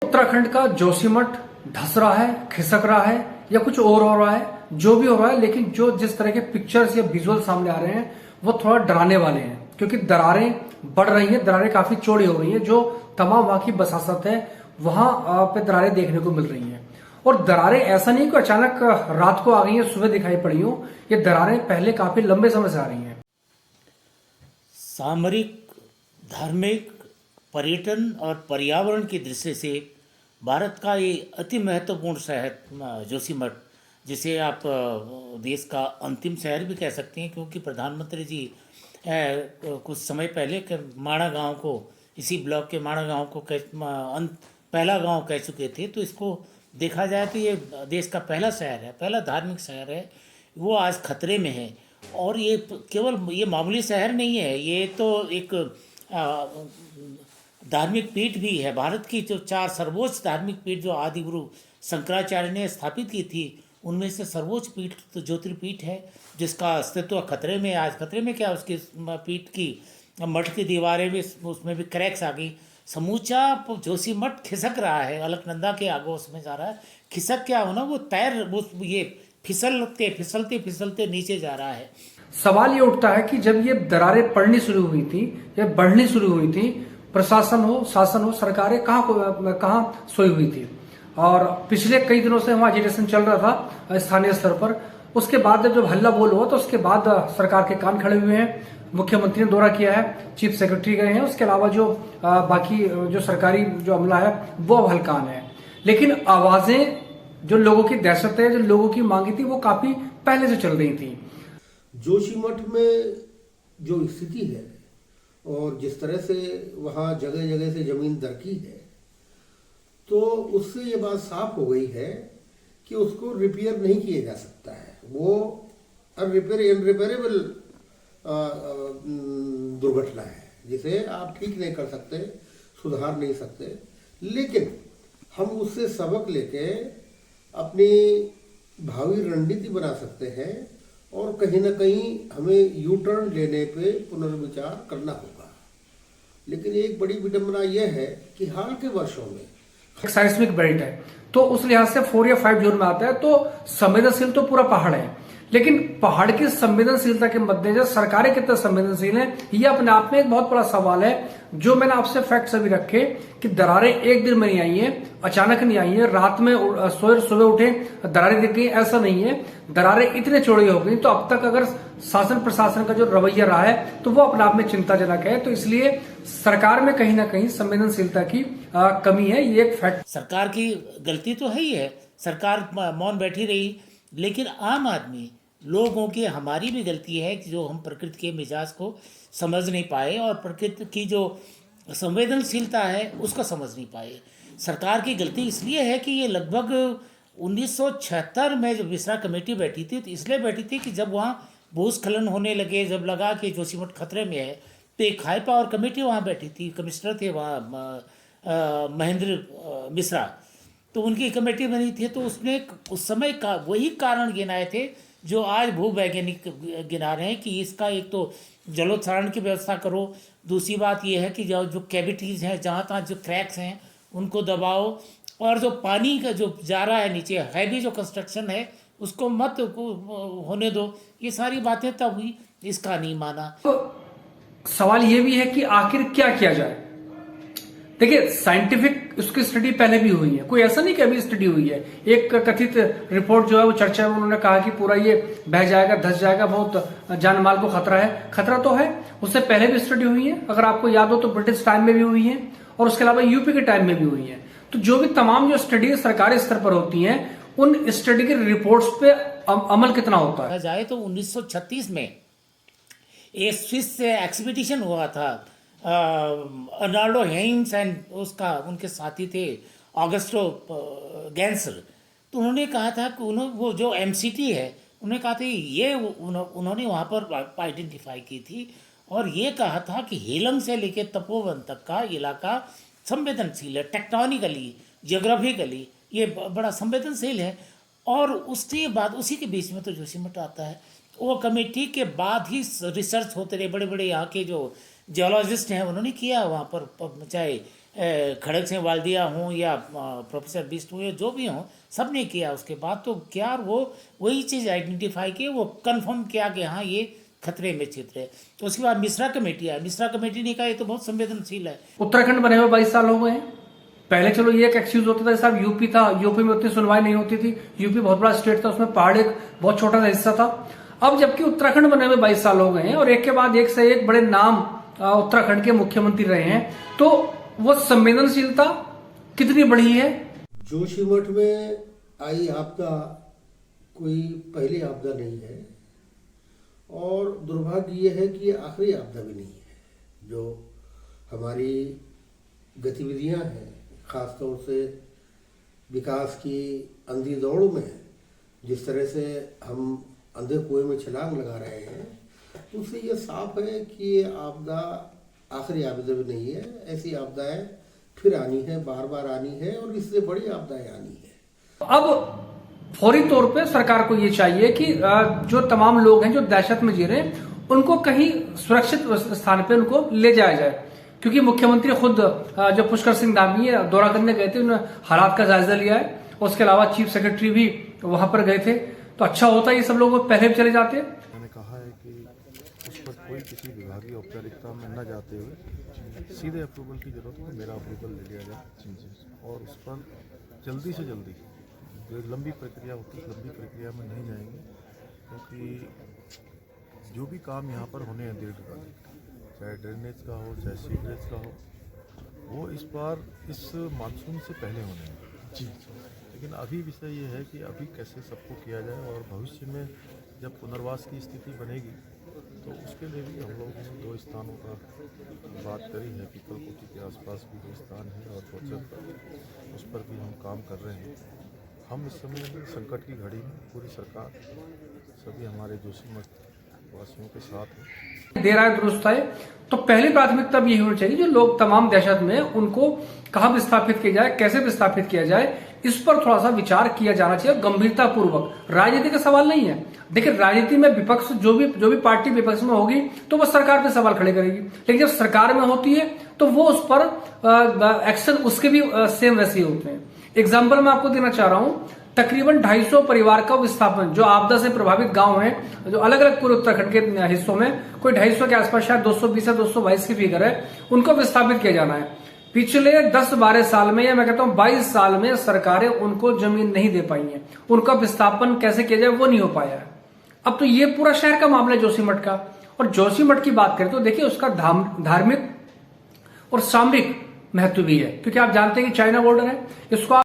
उत्तराखंड का जोशीमठ धंस रहा है, खिसक रहा है या कुछ और हो रहा है, जो भी हो रहा है, लेकिन जो जिस तरह के पिक्चर्स या विजुअल सामने आ रहे हैं वो थोड़ा डराने वाले हैं, क्योंकि दरारें बढ़ रही हैं, दरारें काफी चौड़ी हो रही हैं। जो तमाम वहां की बसासत है वहां पे दरारें देखने को मिल रही हैं। और दरारें ऐसा नहीं कि अचानक रात को आ गई हैं, सुबह दिखाई पड़ी हो। ये दरारें पहले काफी लंबे समय से आ रही हैं। सामरिक, धार्मिक, पर्यटन और पर्यावरण की दृष्टि से भारत का ये अति महत्वपूर्ण शहर जोशीमठ, जिसे आप देश का अंतिम शहर भी कह सकते हैं, क्योंकि प्रधानमंत्री जी कुछ समय पहले माणा गांव को, इसी ब्लॉक के माणा गांव को पहला गांव कह चुके थे। तो इसको देखा जाए तो ये देश का पहला शहर है, पहला धार्मिक शहर है, वो आज खतरे में है। और ये केवल ये मामूली शहर नहीं है, ये तो एक धार्मिक पीठ भी है। भारत की जो 4 सर्वोच्च धार्मिक पीठ जो आदि गुरु शंकराचार्य ने स्थापित की थी, उनमें से सर्वोच्च पीठ तो ज्योतिर्पीठ है, जिसका अस्तित्व खतरे में। आज खतरे में क्या, उसकी पीठ की मठ की दीवारें भी, उसमें भी क्रैक्स आ गई। समूचा जोशीमठ खिसक रहा है, अलकनंदा के आगोश में जा रहा है। खिसक क्या होना, वो ये फिसलते फिसलते फिसलते नीचे जा रहा है। सवाल ये उठता है कि जब ये दरारें पड़नी शुरू हुई थी या बढ़नी शुरू हुई थी, प्रशासन हो, शासन हो, सरकारें कहाँ सोई हुई थी। और पिछले कई दिनों से वहां एजिटेशन चल रहा था स्थानीय स्तर पर। उसके बाद जब हल्ला बोल हुआ तो उसके बाद सरकार के कान खड़े हुए हैं। मुख्यमंत्री ने दौरा किया है, चीफ सेक्रेटरी गए हैं, उसके अलावा जो बाकी जो सरकारी जो अमला है वो अब हल्कान है। लेकिन आवाजें, जो लोगों की दहशत है, जो लोगों की मांगी थी, वो काफी पहले से चल रही थी। जोशीमठ में जो स्थिति है और जिस तरह से वहाँ जगह जगह से जमीन दरकी है, तो उससे ये बात साफ हो गई है कि उसको रिपेयर नहीं किया जा सकता है। वो इनरिपेयरेबल दुर्घटना है, जिसे आप ठीक नहीं कर सकते, सुधार नहीं सकते। लेकिन हम उससे सबक लेके अपनी भावी रणनीति बना सकते हैं और कहीं ना कहीं हमें यू टर्न लेने पे पुनर्विचार करना होगा। लेकिन एक बड़ी विडंबना यह है कि हाल के वर्षों में एक साइस्मिक बेल्ट है, तो उस लिहाज से 4 या 5 जोन में आता है, तो संवेदनशील तो पूरा पहाड़ है। लेकिन पहाड़ की संवेदनशीलता के मद्देनजर सरकारें कितने संवेदनशील हैं, ये अपने आप में एक बहुत बड़ा सवाल है। जो मैंने आपसे फैक्ट्स अभी रखे कि दरारें एक दिन में नहीं आई हैं, अचानक नहीं आई हैं, रात में सोए सुबह उठे दरारें दिख गई, ऐसा नहीं है। दरारें इतने चौड़ी हो गई, तो अब तक अगर शासन प्रशासन का जो रवैया रहा है तो वो अपने आप में चिंताजनक है। तो इसलिए सरकार में कहीं ना कहीं संवेदनशीलता की कमी है, ये एक फैक्ट। सरकार की गलती तो है ही है, सरकार मौन बैठी रही। लेकिन आम आदमी, लोगों की, हमारी भी गलती है कि जो हम प्रकृति के मिजाज को समझ नहीं पाए और प्रकृति की जो संवेदनशीलता है उसको समझ नहीं पाए। सरकार की गलती इसलिए है कि ये लगभग 1976 में जब विसरा कमेटी बैठी थी, तो इसलिए बैठी थी कि जब वहाँ भूस्खलन होने लगे, जब लगा कि जोशीमठ खतरे में है, तो एक हाई पावर कमेटी वहाँ बैठी थी। कमिश्नर थे वहाँ महेंद्र मिश्रा, तो उनकी कमेटी बनी थी। तो उसने उस समय का वही कारण गिनाए थे जो आज भूवैज्ञानिक गिना रहे हैं कि इसका एक तो जलोत्सरण की व्यवस्था करो, दूसरी बात यह है कि जो कैविटीज़ हैं, जहाँ तहाँ जो क्रैक्स हैं उनको दबाओ, और जो पानी का जो जा रहा है नीचे, हैवी जो कंस्ट्रक्शन है उसको मत होने दो। ये सारी बातें तब हुई, इसका नहीं माना। तो सवाल ये भी है कि आखिर क्या किया जाए। देखिए, साइंटिफिक उसकी स्टडी पहले भी हुई है, कोई ऐसा नहीं कि अभी स्टडी हुई है। एक कथित रिपोर्ट जो है वो चर्चा में उन्होंने कहा कि पूरा ये बह जाएगा, धस जाएगा, बहुत जान माल को खतरा है। खतरा तो है, उससे पहले भी स्टडी हुई है। अगर आपको याद हो तो ब्रिटिश टाइम में भी हुई है और उसके अलावा यूपी के टाइम में भी हुई है। तो जो भी तमाम जो स्टडी सरकारी स्तर पर होती है, उन स्टडी की रिपोर्ट्स पे अमल कितना होता है। जाए तो 1936 में एक स्विस से एक्सपीडिशन हुआ था, अर्नाल्डो हेइम्स एंड उसका उनके साथी थे ऑगस्टो गैंसर। तो उन्होंने कहा था कि वो जो एमसीटी है, उन्होंने कहा था ये उन्होंने वहाँ पर आइडेंटिफाई की थी और ये कहा था कि हेलंग से लेकर तपोवन तक का इलाका संवेदनशील है, टेक्टोनिकली, जियोग्राफिकली ये बड़ा संवेदनशील है। और उसके बाद उसी के बीच में तो जोशीमठ आता है। वो कमेटी के बाद ही रिसर्च होते रहे, बड़े बड़े यहाँ के जो जियोलॉजिस्ट हैं उन्होंने किया वहाँ पर, चाहे खड़ग सिंह वाल्दिया हों या प्रोफेसर बिस्ट हों या जो भी हों, सब ने किया। उसके बाद तो क्या वो वही चीज़ आइडेंटिफाई की, वो कंफर्म किया कि हाँ ये खतरे में चित्र है। तो उसके बाद मिश्रा कमेटी आई। मिश्रा कमेटी ने कहा ये तो बहुत संवेदनशील है। उत्तराखंड बने हुए 22 साल हो गए हैं। पहले चलो ये एक एक्सक्यूज होता था साहब, यूपी था, यूपी में उतनी सुनवाई नहीं होती थी, यूपी बहुत बड़ा स्टेट था, उसमें पहाड़ एक बहुत छोटा सा हिस्सा था। अब जबकि उत्तराखंड बने हुए 22 साल हो गए हैं और एक के बाद एक से एक बड़े नाम उत्तराखंड के मुख्यमंत्री रहे हैं, तो वो संवेदनशीलता कितनी बढ़ी है। जोशीमठ में आई आपदा कोई पहली आपदा नहीं है और दुर्भाग्य ये है कि ये आखिरी आपदा भी नहीं है। जो हमारी गतिविधियां हैं, खासतौर से विकास की अंधी दौड़ में जिस तरह से हम अंधे कुएं में छलांग लगा रहे हैं, उससे ये साफ है कि ये आपदा आखिरी आपदा भी नहीं है। ऐसी आपदाएं फिर आनी है, बार बार आनी है और इससे बड़ी आपदाएं आनी है। अब फौरी तौर पे सरकार को ये चाहिए कि जो तमाम लोग हैं जो दहशत में जी रहे हैं, उनको कहीं सुरक्षित स्थान पे उनको ले जाया जाए। क्योंकि मुख्यमंत्री खुद जो पुष्कर सिंह धामी दौरा करने गए थे, उन्होंने हालात का जायजा लिया है। उसके अलावा चीफ सेक्रेटरी भी वहां पर गए थे। तो अच्छा होता है ये सब लोग पहले भी चले जाते। मैंने कहा है कि उस पर कोई किसी विभागीय औपचारिकता में न जाते हुए सीधे अप्रूवल की जरूरत है, मेरा अप्रूवल ले लिया जाए और उस पर जल्दी से जल्दी जो एक लंबी प्रक्रिया होती है, लंबी प्रक्रिया में नहीं जाएंगे, क्योंकि जो भी काम यहाँ पर होने हैं दीर्घकालिक, चाहे ड्रेनेज का हो चाहे सीवरेज का हो, वो इस बार इस मानसून से पहले होने हैं। लेकिन अभी विषय ये है कि अभी कैसे सबको किया जाए और भविष्य में जब पुनर्वास की स्थिति बनेगी तो उसके लिए भी हम लोगों ने 2 स्थानों का बात करी है। पीपलकोटी के आसपास भी 2 स्थान है और बोचर पर, उस पर भी हम काम कर रहे हैं। हम इस समय संकट की घड़ी में पूरी सरकार सभी हमारे जोशीमठ वासियों के साथ है। दे रहा है दुरुस्त है, तो पहली प्राथमिकता भी यही होनी चाहिए जो लोग तमाम दहशत में, उनको कहाँ विस्थापित किया जाए, कैसे विस्थापित किया जाए, इस पर थोड़ा सा विचार किया जाना चाहिए गंभीरता पूर्वक। राजनीति का सवाल नहीं है। देखिए राजनीति में विपक्ष जो भी पार्टी विपक्ष में होगी तो वो सरकार पे सवाल खड़े करेगी, लेकिन जब सरकार में होती है तो वो उस पर एक्शन उसके भी सेम वैसे ही होते हैं। एग्जाम्पल मैं आपको देना चाह रहा हूं, तकरीबन 250 परिवार का विस्थापन जो आपदा से प्रभावित गांव हैं, जो अलग अलग पूरे उत्तराखंड के हिस्सों में, कोई 250 के आसपास, शायद 220 या 222 की फिगर है, उनको विस्थापित किया जाना है। पिछले 10-12 साल में, या मैं कहता हूं 22 साल में, सरकारें उनको जमीन नहीं दे पाई है। उनका विस्थापन कैसे किया जाए वो नहीं हो पाया है। अब तो ये पूरा शहर का मामला है जोशीमठ का। और जोशीमठ की बात करें तो देखिए उसका धार्मिक और सामरिक महत्व भी है, क्योंकि आप जानते हैं कि चाइना बॉर्डर है, इसको